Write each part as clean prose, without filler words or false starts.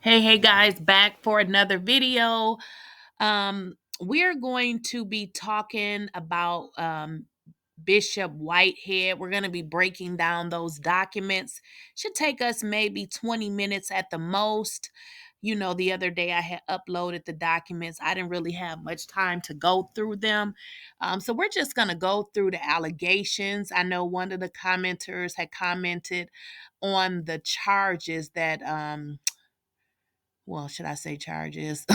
Hey guys, back for another video. We're going to be talking about Bishop Whitehead. We're going to be breaking down those documents. Should take us maybe 20 minutes at the most. The other day I had uploaded the documents. I didn't really have much time to go through them. So we're just going to go through the allegations. I know one of the commenters had commented on the charges that should I say charges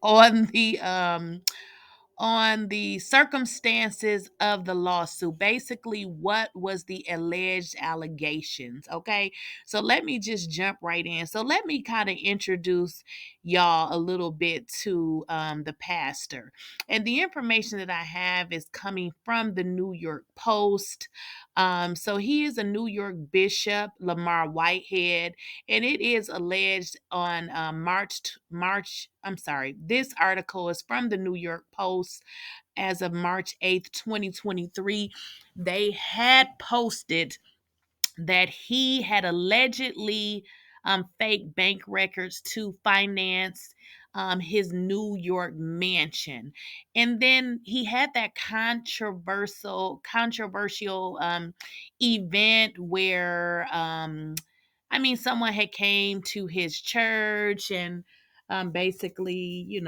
on the circumstances of the lawsuit. Basically, what was the alleged allegations? Okay, so let me just jump right in. So let me kind of introduce y'all a little bit to the pastor. And the information that I have is coming from the New York Post. So he is a New York Bishop, Lamar Whitehead, and it is alleged on March. I'm sorry. This article is from the New York Post as of March 8th, 2023. They had posted that he had allegedly faked bank records to finance his New York mansion. And then he had that controversial event where someone had came to his church and basically,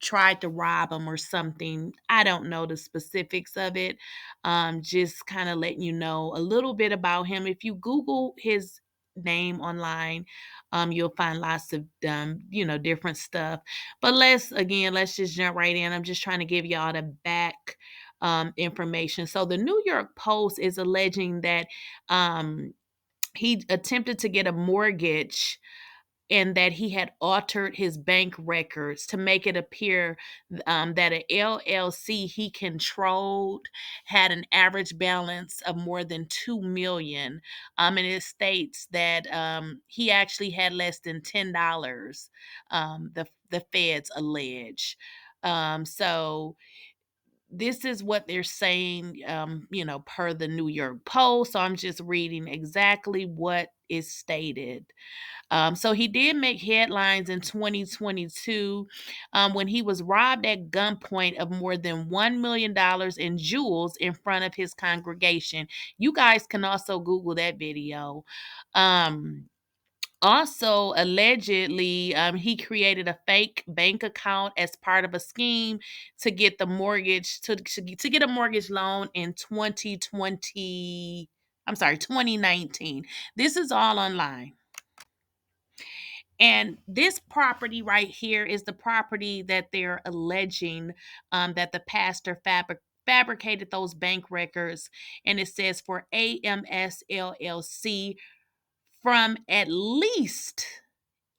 tried to rob him or something. I don't know the specifics of it. Just kind of letting you know a little bit about him. If you Google his name online, you'll find lots of different stuff. But let's just jump right in. I'm just trying to give y'all the back information. So the New York Post is alleging that he attempted to get a mortgage and that he had altered his bank records to make it appear that an LLC he controlled had an average balance of more than 2 million. And it states that he actually had less than $10. The feds allege. So this is what they're saying, per the New York Post. So I'm just reading exactly what is stated. So he did make headlines in 2022 when he was robbed at gunpoint of more than $1 million in jewels in front of his congregation. You guys can also Google that video. Also, allegedly, he created a fake bank account as part of a scheme to get the mortgage to get a mortgage loan in 2020. I'm sorry, 2019. This is all online. And this property right here is the property that they're alleging that the pastor fabricated those bank records. And it says for AMS LLC from at least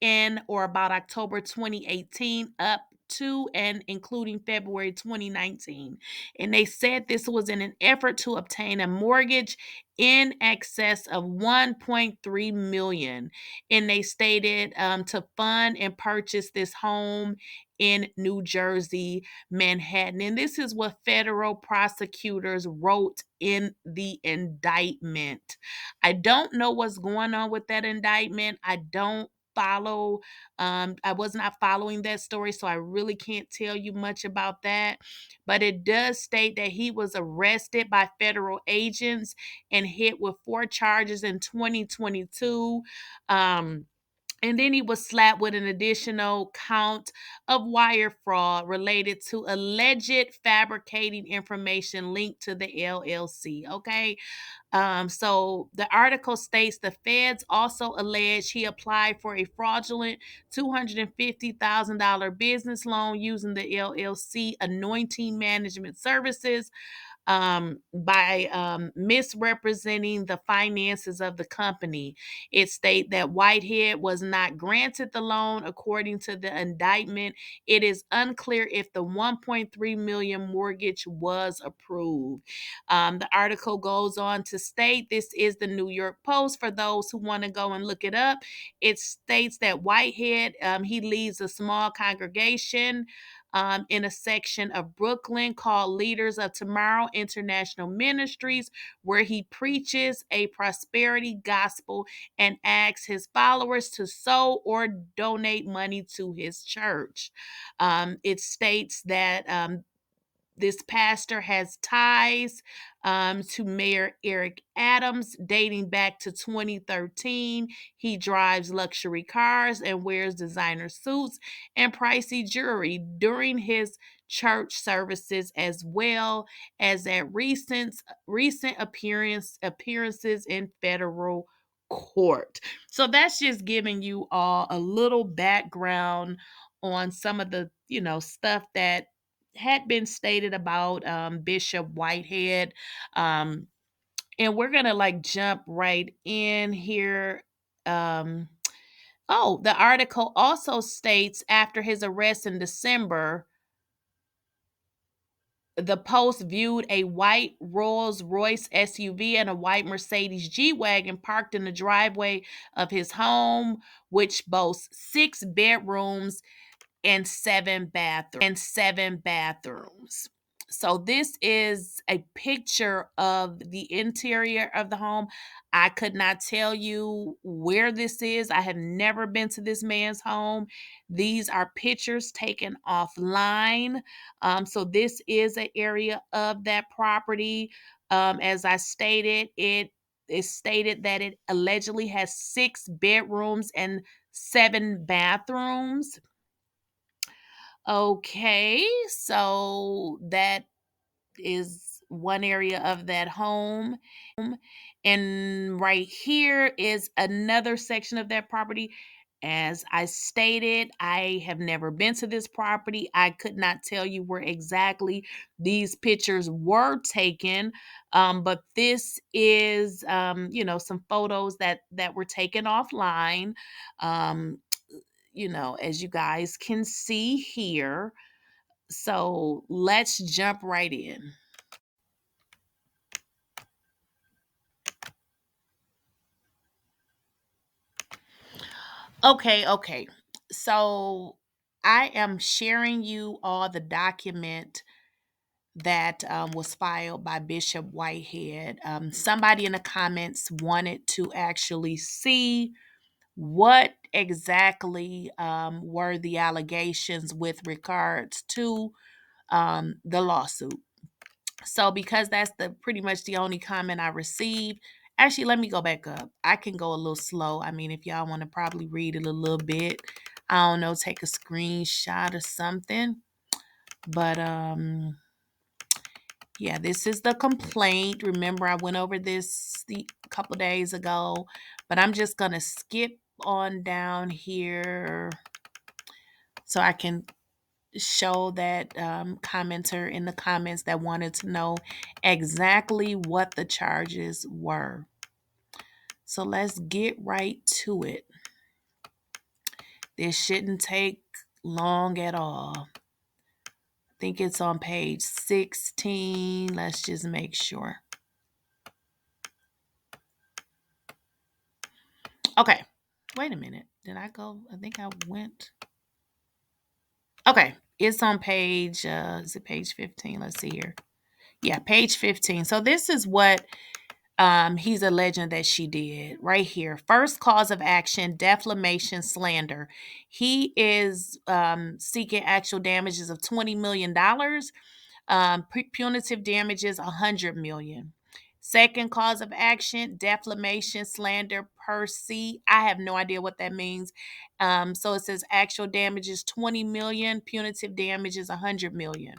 in or about October 2018 up to and including February 2019. And they said this was in an effort to obtain a mortgage in excess of 1.3 million. And they stated to fund and purchase this home in New Jersey, Manhattan. And this is what federal prosecutors wrote in the indictment. I don't know what's going on with that indictment. I was not following that story, so I really can't tell you much about that. But it does state that he was arrested by federal agents and hit with 4 charges in 2022. And then he was slapped with an additional count of wire fraud related to alleged fabricating information linked to the LLC. Okay. So the article states the feds also allege he applied for a fraudulent $250,000 business loan using the LLC Anointing Management Services by misrepresenting the finances of the company. It states that Whitehead was not granted the loan according to the indictment. It is unclear if the 1.3 million mortgage was approved. The article goes on to state this is the New York Post for those who want to go and look it up. It states that Whitehead he leads a small congregation in a section of Brooklyn called Leaders of Tomorrow International Ministries, where he preaches a prosperity gospel and asks his followers to sow or donate money to his church. It states that this pastor has ties to Mayor Eric Adams dating back to 2013. He drives luxury cars and wears designer suits and pricey jewelry during his church services, as well as at recent appearances in federal court. So that's just giving you all a little background on some of the stuff that had been stated about Bishop Whitehead. Um, and we're gonna like jump right in here. Um, oh, the article also states after his arrest in December, the Post viewed a white Rolls Royce SUV and a white Mercedes G Wagon parked in the driveway of his home, which boasts 6 bedrooms and seven bathrooms. So this is a picture of the interior of the home. I could not tell you where this is. I have never been to this man's home. These are pictures taken offline. So this is an area of that property. As I stated, it is stated that it allegedly has 6 bedrooms and 7 bathrooms. Okay, so that is one area of that home. And right here is another section of that property. As I stated, I have never been to this property. I could not tell you where exactly these pictures were taken. But this is, some photos that were taken offline. Um, as you guys can see here. So let's jump right in. Okay. So I am sharing you all the document that was filed by Bishop Whitehead. Somebody in the comments wanted to actually see what exactly were the allegations with regards to the lawsuit. So because that's the pretty much the only comment I received. Actually, let me go back up. I can go a little slow. I mean, if y'all want to probably read it a little bit, I don't know, take a screenshot or something. But yeah, this is the complaint. Remember, I went over this a couple days ago, but I'm just gonna skip on down here so I can show that commenter in the comments that wanted to know exactly what the charges were. So let's get right to it. This shouldn't take long at all. I think it's on page 16. Let's just make sure. Okay. Wait a minute. Did I go? I think I went. Okay. It's on page, is it page 15? Let's see here. Yeah, page 15. So this is what he's alleging that she did right here. First cause of action, defamation, slander. He is seeking actual damages of $20 million. Punitive damages, $100 million. Second cause of action, defamation, slander per se. I have no idea what that means. So it says actual damages, $20 million. Punitive damages, $100 million.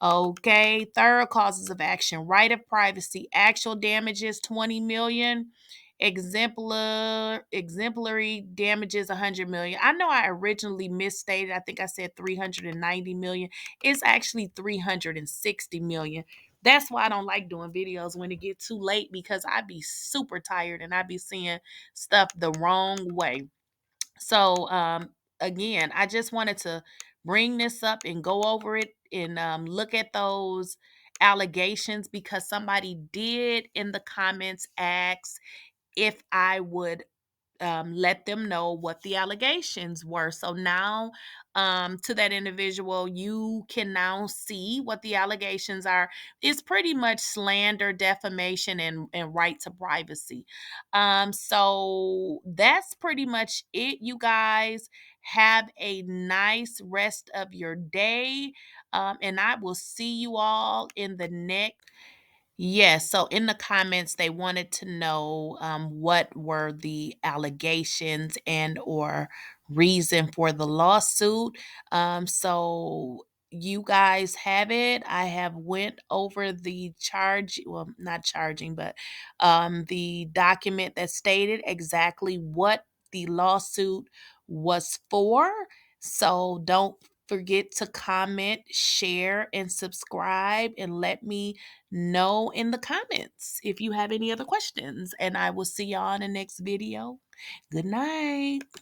Okay, third causes of action, right of privacy, actual damages 20 million, exemplary damages 100 million. I know I originally misstated. I think I said 390 million. It's actually 360 million. That's why I don't like doing videos when it gets too late, because I be super tired and I be seeing stuff the wrong way. So again, I just wanted to bring this up and go over it and look at those allegations, because somebody did in the comments ask if I would let them know what the allegations were. So now, to that individual, you can now see what the allegations are. It's pretty much slander, defamation, and right to privacy. So that's pretty much it, you guys. Have a nice rest of your day. And I will see you all in the next. Yes, so in the comments, they wanted to know what were the allegations and or reason for the lawsuit. So you guys have it. I have went over the charge, well, not charging, but the document that stated exactly what the lawsuit was for. So don't forget to comment, share, and subscribe, and let me know in the comments if you have any other questions. And I will see y'all in the next video. Good night.